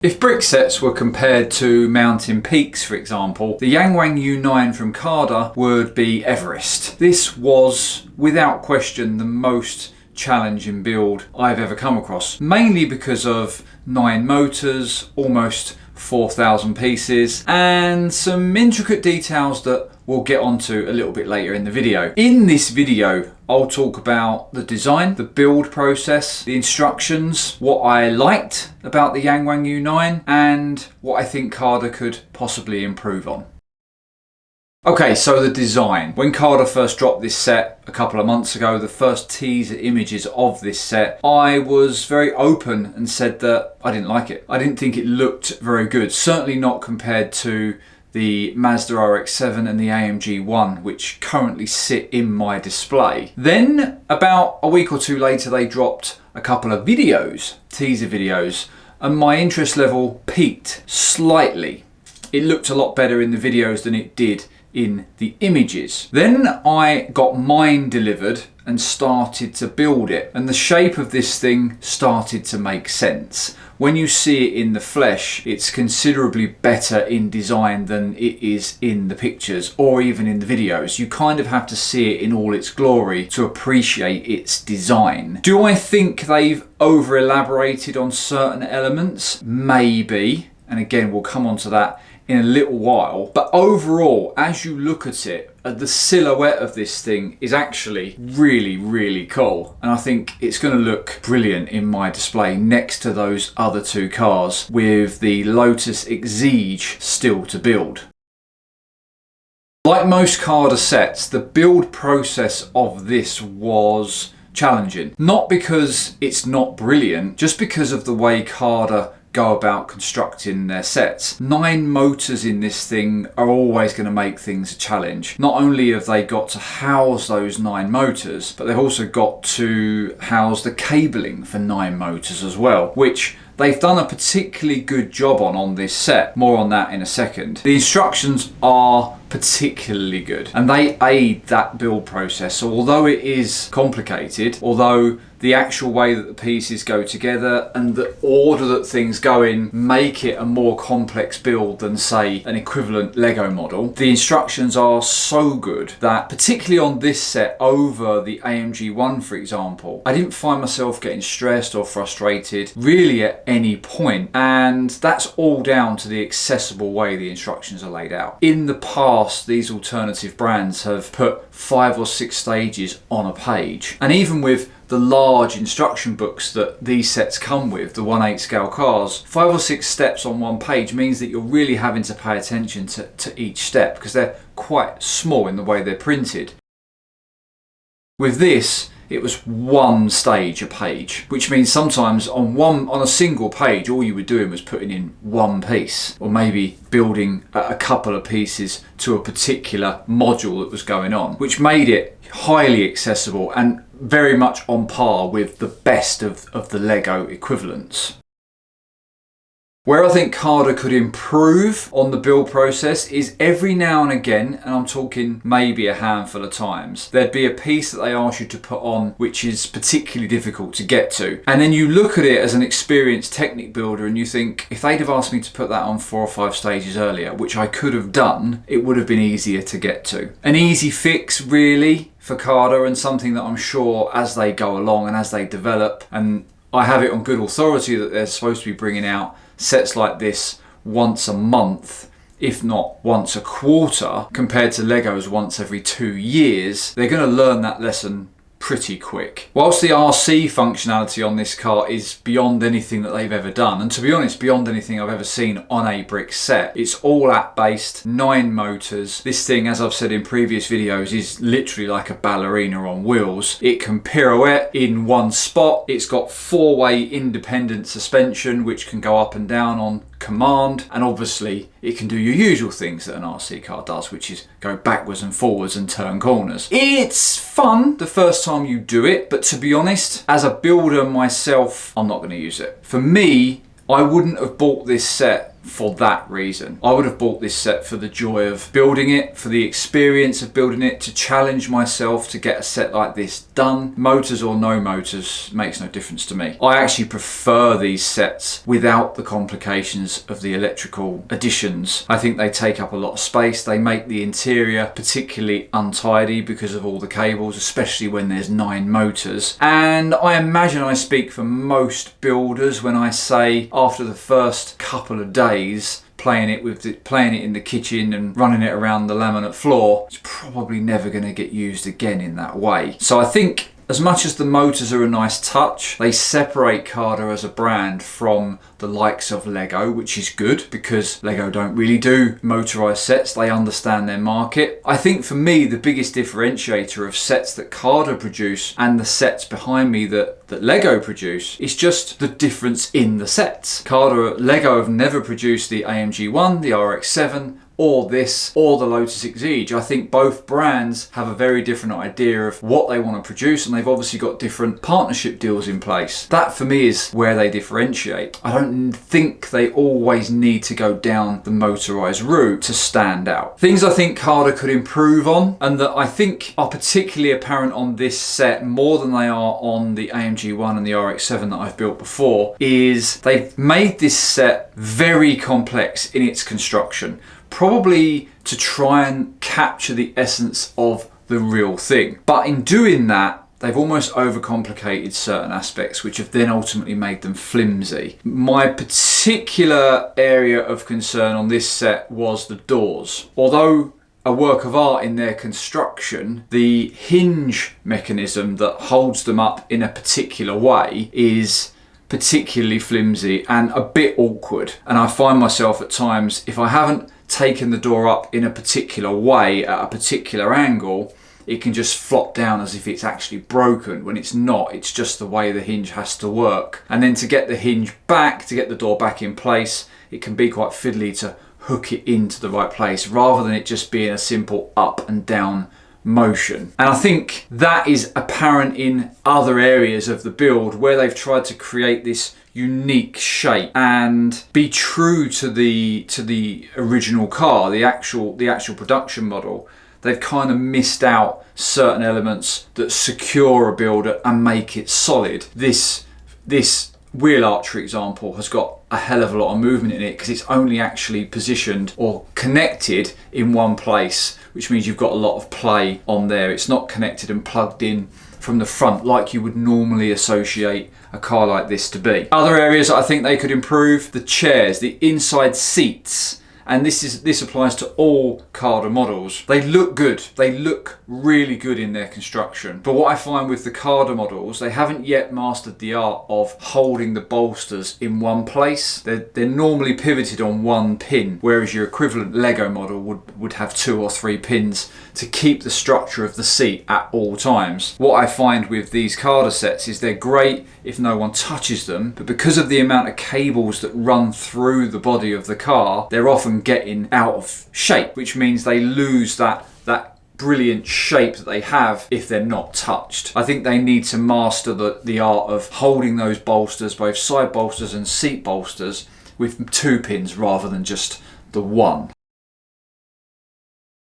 If brick sets were compared to mountain peaks, for example, the YangWang U9 from CADA would be Everest. This was, without question, the most challenging build I've ever come across, mainly because of 9 motors, almost 4,000 pieces, and some intricate details that we'll get onto a little bit later in the video. In this video, I'll talk about the design, the build process, the instructions, what I liked about the YangWang U9, and what I think CADA could possibly improve on. Okay, so the design. When CADA first dropped this set a couple of months ago, the first teaser images of this set, I was very open and said that I didn't like it. I didn't think it looked very good, certainly not compared to the Mazda RX7 and the AMG ONE, which currently sit in my display. Then, about a week or two later, they dropped a couple of videos, teaser videos, and my interest level peaked slightly. It looked a lot better in the videos than it did in the images. Then I got mine delivered and started to build it, and the shape of this thing started to make sense. When you see it in the flesh, it's considerably better in design than it is in the pictures or even in the videos. You kind of have to see it in all its glory to appreciate its design. Do I think they've over elaborated on certain elements? Maybe, and again we'll come on to that in a little while, but overall, as you look at it, the silhouette of this thing is actually really cool, and I think it's going to look brilliant in my display next to those other two cars with the Lotus Exige still to build. Like most CADA sets, the build process of this was challenging, not because it's not brilliant, just because of the way CADA go about constructing their sets. 9 motors in this thing are always going to make things a challenge. Not only have they got to house those 9 motors, but they've also got to house the cabling for 9 motors as well, which they've done a particularly good job on this set. More on that in a second. The instructions are particularly good, and they aid that build process. So although it is complicated, although the actual way that the pieces go together and the order that things go in make it a more complex build than, say, an equivalent Lego model, the instructions are so good that, particularly on this set over the AMG ONE, for example, I didn't find myself getting stressed or frustrated really at any point, and that's all down to the accessible way the instructions are laid out. In the past, these alternative brands have put 5 or 6 stages on a page, and even with the large instruction books that these sets come with, the 1/8 scale cars, 5 or 6 steps on one page means that you're really having to pay attention to each step because they're quite small in the way they're printed. With this, it was 1 stage a page, which means sometimes on a single page, all you were doing was putting in 1 piece, or maybe building a couple of pieces to a particular module that was going on, which made it highly accessible and very much on par with the best of the Lego equivalents. Where I think CADA could improve on the build process is every now and again, and I'm talking maybe a handful of times, there'd be a piece that they ask you to put on which is particularly difficult to get to. And then you look at it as an experienced Technic builder and you think, if they'd have asked me to put that on 4 or 5 stages earlier, which I could have done, it would have been easier to get to. An easy fix really for CADA, and something that I'm sure as they go along and as they develop, and I have it on good authority that they're supposed to be bringing out sets like this once a month, if not once a quarter, compared to Legos once every 2 years, they're going to learn that lesson pretty quick. Whilst the RC functionality on this car is beyond anything that they've ever done, and to be honest, beyond anything I've ever seen on a brick set, it's all app based, 9 motors. This thing, as I've said in previous videos, is literally like a ballerina on wheels. It can pirouette in 1 spot. It's got 4-way independent suspension, which can go up and down on command, and obviously it can do your usual things that an RC car does, which is go backwards and forwards and turn corners. It's fun the first time you do it, but to be honest, as a builder myself, I'm not going to use it. For me, I wouldn't have bought this set for that reason. I would have bought this set for the joy of building it, for the experience of building it, to challenge myself to get a set like this done. Motors or no motors makes no difference to me. I actually prefer these sets without the complications of the electrical additions. I think they take up a lot of space. They make the interior particularly untidy because of all the cables, especially when there's 9 motors. And I imagine I speak for most builders when I say after the first couple of days playing it in the kitchen and running it around the laminate floor, it's probably never going to get used again in that way. So I think as much as the motors are a nice touch, they separate CADA as a brand from the likes of Lego, which is good because Lego don't really do motorized sets. They understand their market. I think for me, the biggest differentiator of sets that CADA produce and the sets behind me that Lego produce is just the difference in the sets. Lego have never produced the AMG ONE, the RX7, or this, or the Lotus Exige. I think both brands have a very different idea of what they want to produce, and they've obviously got different partnership deals in place. That for me is where they differentiate. I don't think they always need to go down the motorized route to stand out. Things I think CADA could improve on, and that I think are particularly apparent on this set more than they are on the AMG ONE and the RX7 that I've built before, is they've made this set very complex in its construction. Probably to try and capture the essence of the real thing. But in doing that, they've almost overcomplicated certain aspects, which have then ultimately made them flimsy. My particular area of concern on this set was the doors. Although a work of art in their construction, the hinge mechanism that holds them up in a particular way is particularly flimsy and a bit awkward. And I find myself at times, if I haven't taken the door up in a particular way at a particular angle, it can just flop down as if it's actually broken, when it's not. It's just the way the hinge has to work. And then to get the hinge back, to get the door back in place, it can be quite fiddly to hook it into the right place rather than it just being a simple up and down motion. And I think that is apparent in other areas of the build where they've tried to create this unique shape and be true to the original car, the actual production model. They've kind of missed out certain elements that secure a build and make it solid. This wheel arch, for example, has got a hell of a lot of movement in it because it's only actually positioned or connected in one place, which means you've got a lot of play on there. It's not connected and plugged in from the front like you would normally associate a car like this to be. Other areas that I think they could improve: the chairs, the inside seats. And this applies to all CADA models. They look good. They look really good in their construction. But what I find with the CADA models, they haven't yet mastered the art of holding the bolsters in one place. They're normally pivoted on one pin, whereas your equivalent Lego model would have 2 or 3 pins to keep the structure of the seat at all times. What I find with these CADA sets is they're great if no one touches them, but because of the amount of cables that run through the body of the car, they're often getting out of shape, which means they lose that brilliant shape that they have if they're not touched. I think they need to master the art of holding those bolsters, both side bolsters and seat bolsters, with 2 pins rather than just the one.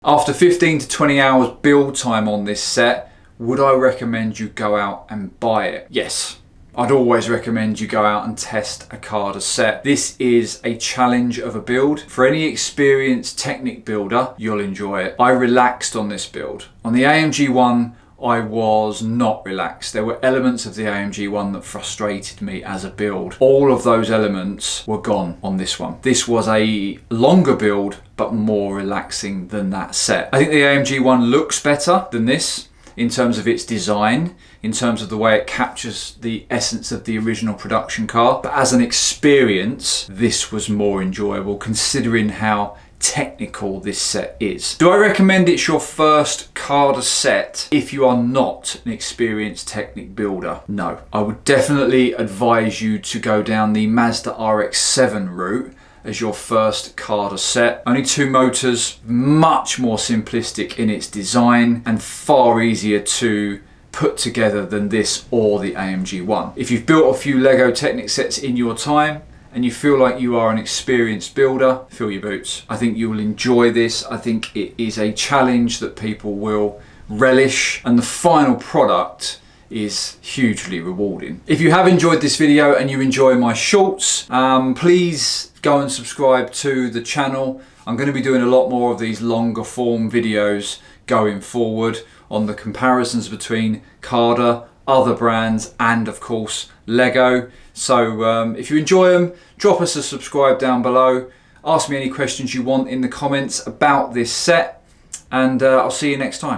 After 15 to 20 hours build time on this set, would I recommend you go out and buy it? Yes. I'd always recommend you go out and test a CADA set. This is a challenge of a build. For any experienced Technic builder, you'll enjoy it. I relaxed on this build. On the AMG ONE, I was not relaxed. There were elements of the AMG ONE that frustrated me as a build. All of those elements were gone on this one. This was a longer build, but more relaxing than that set. I think the AMG ONE looks better than this in terms of its design, in terms of the way it captures the essence of the original production car. But as an experience, this was more enjoyable considering how technical this set is. Do I recommend it's your first CADA set if you are not an experienced Technic builder? No. I would definitely advise you to go down the Mazda RX7 route as your first CADA set. Only 2 motors, much more simplistic in its design and far easier to put together than this or the AMG ONE. If you've built a few Lego Technic sets in your time and you feel like you are an experienced builder, fill your boots. I think you will enjoy this. I think it is a challenge that people will relish, and the final product is hugely rewarding. If you have enjoyed this video and you enjoy my shorts, please go and subscribe to the channel. I'm going to be doing a lot more of these longer form videos going forward on the comparisons between CADA, other brands, and of course Lego. So if you enjoy them, drop us a subscribe down below. Ask me any questions you want in the comments about this set, and I'll see you next time.